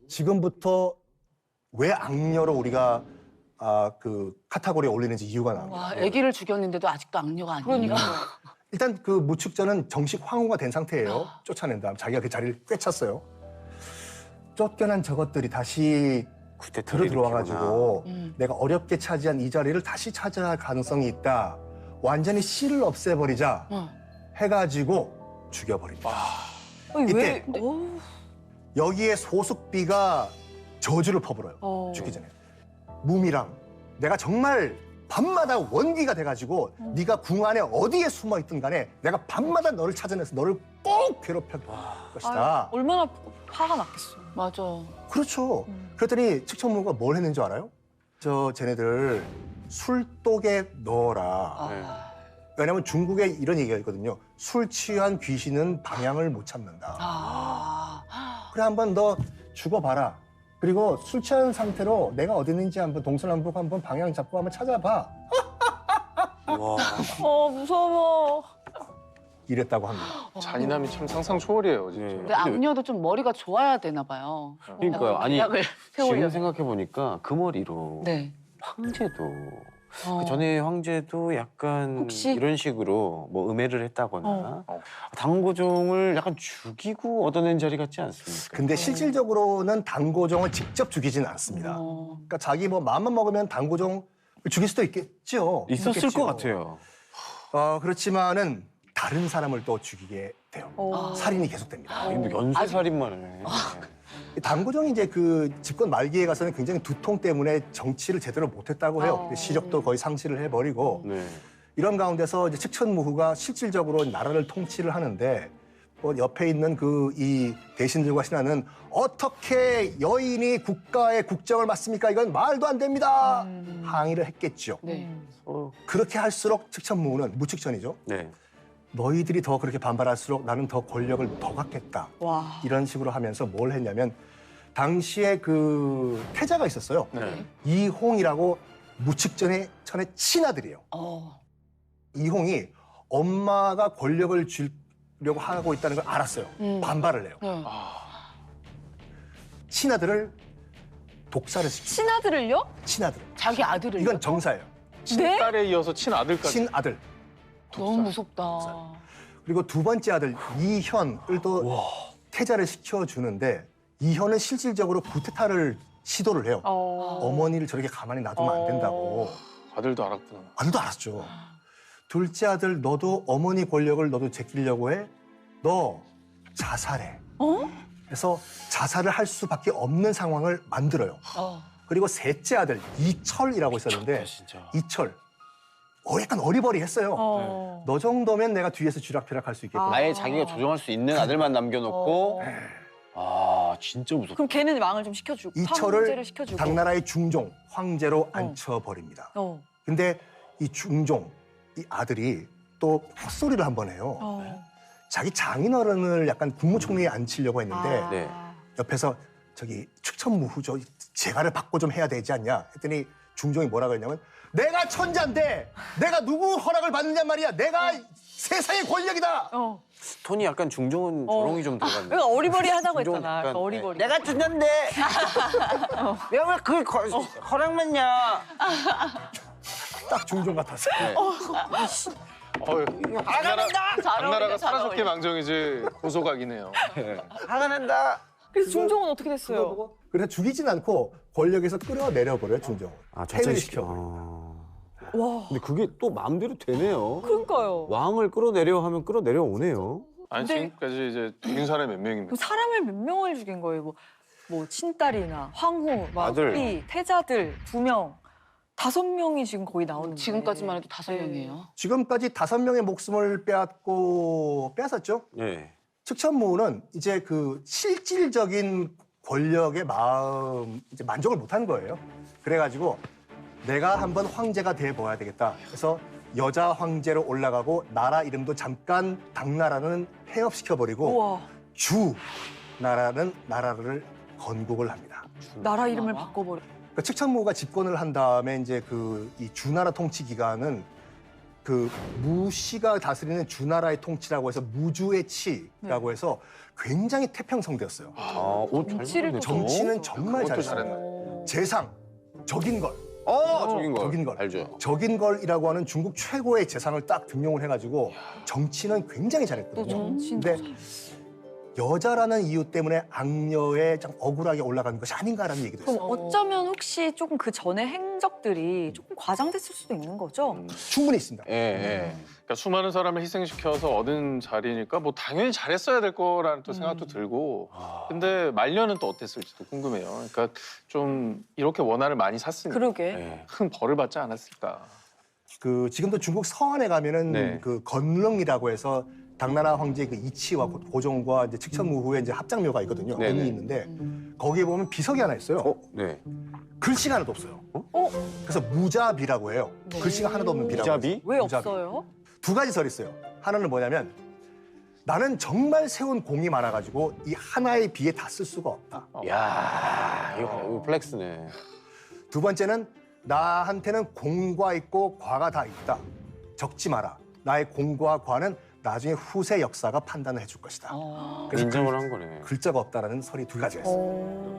지금부터 왜 악녀로 우리가 그 카테고리에 올리는지 이유가 나옵니다. 와, 아기를 죽였는데도 아직도 악녀가 아니에요. 그러니까. 일단 그 무축전은 정식 황후가 된 상태예요. 쫓아낸 다음 자기가 그 자리를 꿰찼어요. 쫓겨난 저것들이 다시 들어와가지고 내가 어렵게 차지한 이 자리를 다시 차지할 가능성이 있다. 완전히 씨를 없애버리자 해가지고 죽여버립니다. 이때 여기에 소숙비가 저주를 퍼부어요. 죽기 전에. 무미랑 내가 정말 밤마다 원기가 돼가지고 네가 궁 안에 어디에 숨어있든 간에 내가 밤마다 너를 찾아내서 너를 꼭 괴롭힐 것이다. 얼마나 화가 났겠어. 맞아. 그렇죠. 그랬더니 측천무가 뭘 했는지 알아요? 쟤네들 술독에 넣어라. 왜냐면 중국에 이런 얘기가 있거든요. 술 취한 귀신은 방향을 못 찾는다. 그래 한번 너 죽어봐라. 그리고 술 취한 상태로 내가 어디 있는지 한번 동서남북 한번 방향 잡고 한번 찾아봐. 무서워. 이랬다고 합니다. 잔인함이 참 상상 초월이에요, 진짜. 근데 악녀도 좀 머리가 좋아야 되나 봐요. 그러니까요. 아니 계략을 지금 세우려고. 생각해 보니까 그 머리로 네. 황제도 그 전에 황제도 약간 혹시? 이런 식으로 뭐 음해를 했다거나 당고종을 약간 죽이고 얻어낸 자리 같지 않습니까? 근데 실질적으로는 당고종을 직접 죽이진 않습니다. 그러니까 자기 뭐 마음만 먹으면 당고종을 죽일 수도 있겠죠. 있었을 것 같아요. 그렇지만은 다른 사람을 또 죽이게 돼요. 살인이 계속됩니다. 근데 연쇄살인만 해. 당고종이 이제 그 집권 말기에 가서는 굉장히 두통 때문에 정치를 제대로 못했다고 해요. 시력도 거의 상실을 해버리고 네. 이런 가운데서 이제 측천무후가 실질적으로 나라를 통치를 하는데 옆에 있는 그 이 대신들과 신하는 어떻게 여인이 국가의 국정을 맡습니까? 이건 말도 안 됩니다. 항의를 했겠죠. 네. 그렇게 할수록 측천무후는 무측천이죠. 네. 너희들이 더 그렇게 반발할수록 나는 더 권력을 더 갖겠다. 와. 이런 식으로 하면서 뭘 했냐면 당시에 그 태자가 있었어요. 네. 이홍이라고 무측전의 천의 친아들이에요. 이홍이 엄마가 권력을 주려고 하고 있다는 걸 알았어요. 반발을 해요. 친아들을 독사를 시키고 친아들을요? 친아들. 자기 아들을. 이건 정사예요. 친딸에 이어서 친아들까지. 친아들. 너무 무섭다. 그리고 두 번째 아들 이현을 또 태자를 시켜주는데 이현은 실질적으로 쿠데타를 시도를 해요. 어머니를 저렇게 가만히 놔두면 안 된다고. 아들도 알았구나. 아들도 알았죠. 둘째 아들 너도 어머니 권력을 너도 제끼려고 해? 너 자살해. 그래서 자살을 할 수밖에 없는 상황을 만들어요. 그리고 셋째 아들 이철이라고 있었는데 진짜. 이철 약간 어리버리했어요. 너 정도면 내가 뒤에서 쥐락펴락할 수 있겠구나. 아예 자기가 조정할 수 있는 아들만 남겨놓고 진짜 무섭다. 그럼 걔는 왕을 좀 시켜주고 황제를 이철을 시켜주고. 당나라의 중종 황제로 앉혀버립니다. 근데 이 중종 이 아들이 또 헛소리를 한 번 해요. 자기 장인어른을 약간 국무총리에 앉히려고 했는데 네. 옆에서 저기 측천무후 저 재가를 받고 좀 해야 되지 않냐 했더니 중종이 뭐라고 했냐면 내가 천자인데 내가 누구 허락을 받느냐 말이야. 내가 세상의 권력이다. 톤이 약간 중종은 조롱이 좀 들어갔네. 그러니까 어리버리하다고 중종은 했잖아. 약간, 그러니까 어리버리. 내가 천잔데 내가 왜 그걸 허락받냐. 딱 중종 같았어요. 당나라가 사라졌게 망정이지 고소각이네요. 화가 난다. 그래서 중종은 어떻게 됐어요? 그래서 죽이진 않고 권력에서 끌어내려버려요 중종을. 폐위를 시켜버려요. 와. 근데 그게 또 마음대로 되네요. 그러니까요. 왕을 끌어내려 하면 끌어내려오네요. 아니 근데- 지금까지 이제 죽인 사람이 몇 명입니까? 그럼 사람을 몇 명을 죽인 거예요? 뭐 친딸이나 황후, 아들. 막비, 태자들 2명, 5명이 지금 거의 나오는 거예요. 지금까지만 해도 5명이에요. 지금까지 5명의 목숨을 빼앗았죠. 네. 측천무후는 이제 그 실질적인 권력의 이제 만족을 못한 거예요. 그래가지고 내가 한번 황제가 돼봐야 되겠다. 그래서 여자 황제로 올라가고 나라 이름도 잠깐 당나라는 폐업시켜버리고 우와. 나라를 건국을 합니다. 나라 이름을 바꿔버려. 그러니까 측천무후가 집권을 한 다음에 이제 이 주나라 통치 기간은 그 무씨가 다스리는 주나라의 통치라고 해서 무주의 치라고 해서 굉장히 태평성대였어요. 정치를 또 정치는 정말 그것도 잘했어요. 잘했네. 재상, 적인 걸, 적인 거. 적인 걸. 알죠. 적인 걸이라고 하는 중국 최고의 재상을 딱 등용을 해가지고 정치는 굉장히 또 잘했거든요. 정치인. 근데 여자라는 이유 때문에 악녀에 좀 억울하게 올라가는 것이 아닌가라는 얘기도 그럼 있어요. 어쩌면 혹시 조금 그 전에 행적들이 조금 과장됐을 수도 있는 거죠? 충분히 있습니다. 예, 예. 그러니까 수많은 사람을 희생시켜서 얻은 자리니까 뭐 당연히 잘했어야 될 거라는 또 생각도 들고 근데 말년은 또 어땠을지도 궁금해요. 그러니까 좀 이렇게 원한을 많이 샀으니까 그러게. 예. 큰 벌을 받지 않았을까. 그 지금도 중국 서안에 가면은 네. 그 건릉이라고 해서 당나라 황제의 그 이치와 고종과 이제 칙천무후에 이제 합장묘가 있거든요. 네네. 은이 있는데 거기에 보면 비석이 하나 있어요. 네. 글씨가 하나도 없어요. 그래서 무자비라고 해요. 네. 글씨가 하나도 없는 비라고. 무자비? 해서. 왜 무자비. 없어요? 두 가지 설이 있어요. 하나는 뭐냐면 나는 정말 세운 공이 많아가지고 이 하나의 비에 다 쓸 수가 없다. 야, 이거 플렉스네. 두 번째는 나한테는 공과 있고 과가 다 있다. 적지 마라. 나의 공과 과는 나중에 후세 역사가 판단을 해줄 것이다. 어. 그래서 인정을 한 거네. 글자가 없다라는 설이 두 가지가 있어요.